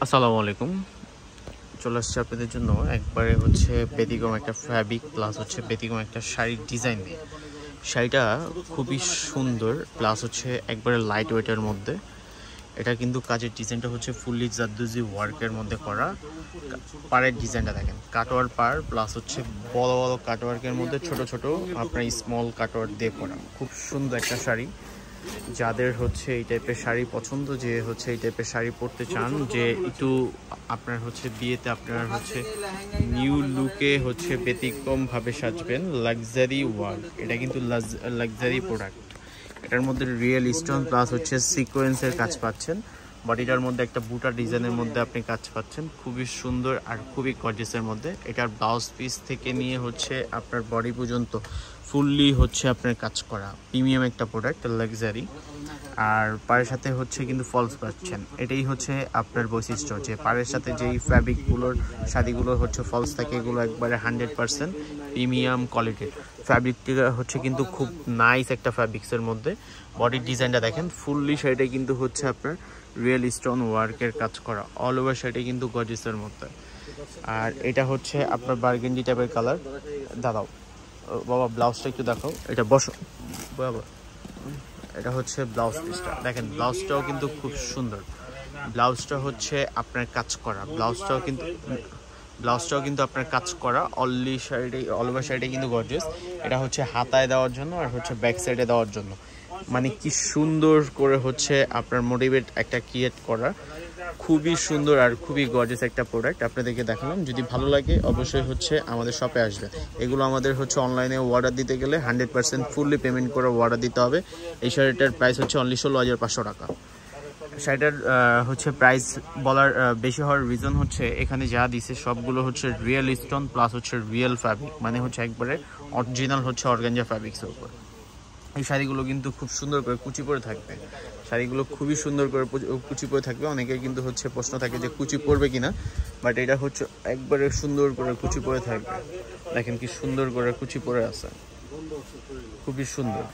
আসসালামু আলাইকুম। চলে আসছে আপনাদের জন্য একবারে হচ্ছে ব্যতিক্রম একটা ফ্যাব্রিক প্লাস হচ্ছে ব্যতিক্রম একটা শাড়ির ডিজাইন দিয়ে। শাড়িটা খুবই সুন্দর প্লাস হচ্ছে একবারে লাইট ওয়েটের মধ্যে। এটা কিন্তু কাজের ডিজাইনটা হচ্ছে ফুললি জারদোজি ওয়ার্কের মধ্যে করা। পাড়ের ডিজাইনটা দেখেন, কাটওয়ার পাড় প্লাস হচ্ছে বড় বড় কাটওয়ার্কের মধ্যে ছোট ছোট আপনার স্মল কাটওয়ার্ক দিয়ে করা। খুব সুন্দর একটা শাড়ি। যাদের হচ্ছে এই টাইপের শাড়ি পছন্দ, যে হচ্ছে এই টাইপের শাড়ি পরতে চান, যে একটু আপনার হচ্ছে বিয়েতে আপনার হচ্ছে নিউ লুকে হচ্ছে ব্যতিক্রমভাবে সাজবেন, লাক্সারি ওয়ার্ক। এটা কিন্তু লাক্সারি প্রোডাক্ট। এটার মধ্যে রিয়েল স্টোন প্লাস হচ্ছে সিকোয়েন্সের কাজ পাচ্ছেন। বডিটার মধ্যে একটা বুটা ডিজাইনের মধ্যে আপনি কাজ পাচ্ছেন, খুবই সুন্দর আর খুবই গর্জিয়াসের মধ্যে। এটার ব্লাউজ পিস থেকে নিয়ে হচ্ছে আপনার বডি পর্যন্ত ফুললি হচ্ছে আপনার কাজ করা প্রিমিয়াম একটা প্রোডাক্ট, লাক্সারি। আর পাড়ের সাথে হচ্ছে কিন্তু ফলস পাচ্ছেন। এটাই হচ্ছে আপনার বৈশিষ্ট্য, যে পাড়ের সাথে যেই ফ্যাব্রিকগুলোর শাড়িগুলো হচ্ছে ফলস থাকে, এগুলো একবারে 100% প্রিমিয়াম কোয়ালিটির ফ্যাব্রিকটা হচ্ছে কিন্তু খুব নাইস একটা ফ্যাব্রিক্সের মধ্যে। বডির ডিজাইনটা দেখেন, ফুললি শাড়িটাই কিন্তু হচ্ছে আপনার রিয়েল স্টোন ওয়ার্কের কাজ করা, অল ওভার শাড়িটাই কিন্তু গর্জিয়াসের মধ্যে। আর এটা হচ্ছে আপনার বার্গেন্ডি টাইপের কালার। দাঁড়াও বাবা, ব্লাউজটা একটু দেখাও, এটা বসো বাবা। এটা হচ্ছে ব্লাউজ পিসটা দেখেন, ব্লাউজটাও কিন্তু খুব সুন্দর। ব্লাউজটা হচ্ছে আপনার কাজ করা, ব্লাউজটাও কিন্তু আপনার কাজ করা। অনলি শাড়িটাই, অল ওভার শাড়িটাই কিন্তু গর্জিয়াস। এটা হচ্ছে হাতায় দেওয়ার জন্য আর হচ্ছে ব্যাক সাইডে দেওয়ার জন্য। মানে কি সুন্দর করে হচ্ছে আপনার মোটিভেট একটা ক্রিয়েট করা, খুবই সুন্দর আর খুবই গর্জিয়াস একটা প্রোডাক্ট আপনাদেরকে দেখালাম। যদি ভালো লাগে অবশ্যই হচ্ছে আমাদের শপে আসবে। এগুলো আমাদের হচ্ছে অনলাইনে অর্ডার দিতে গেলে 100% ফুললি পেমেন্ট করে অর্ডার দিতে হবে। এই শাড়িটার প্রাইস হচ্ছে অনলি 16,500 টাকা। শাড়িটার হচ্ছে প্রাইস বলার বেশি হওয়ার রিজন হচ্ছে এখানে যা দিছে সবগুলো হচ্ছে রিয়েল স্টোন প্লাস হচ্ছে রিয়েল ফ্যাব্রিক, মানে হচ্ছে একবারে অরিজিনাল হচ্ছে অর্গানজা ফ্যাব্রিক্সের উপর। এই শাড়িগুলো কিন্তু খুব সুন্দর করে কুচি পরে থাকবে, শাড়িগুলো খুবই সুন্দর করে কুচি পরে থাকবে। অনেকের কিন্তু হচ্ছে প্রশ্ন থাকে যে কুচি পরবে কিনা, বাট এটা হচ্ছে একবারে সুন্দর করে কুচি পরে থাকবে। দেখেন কি সুন্দর করে কুচি পরে আছে, খুবই সুন্দর।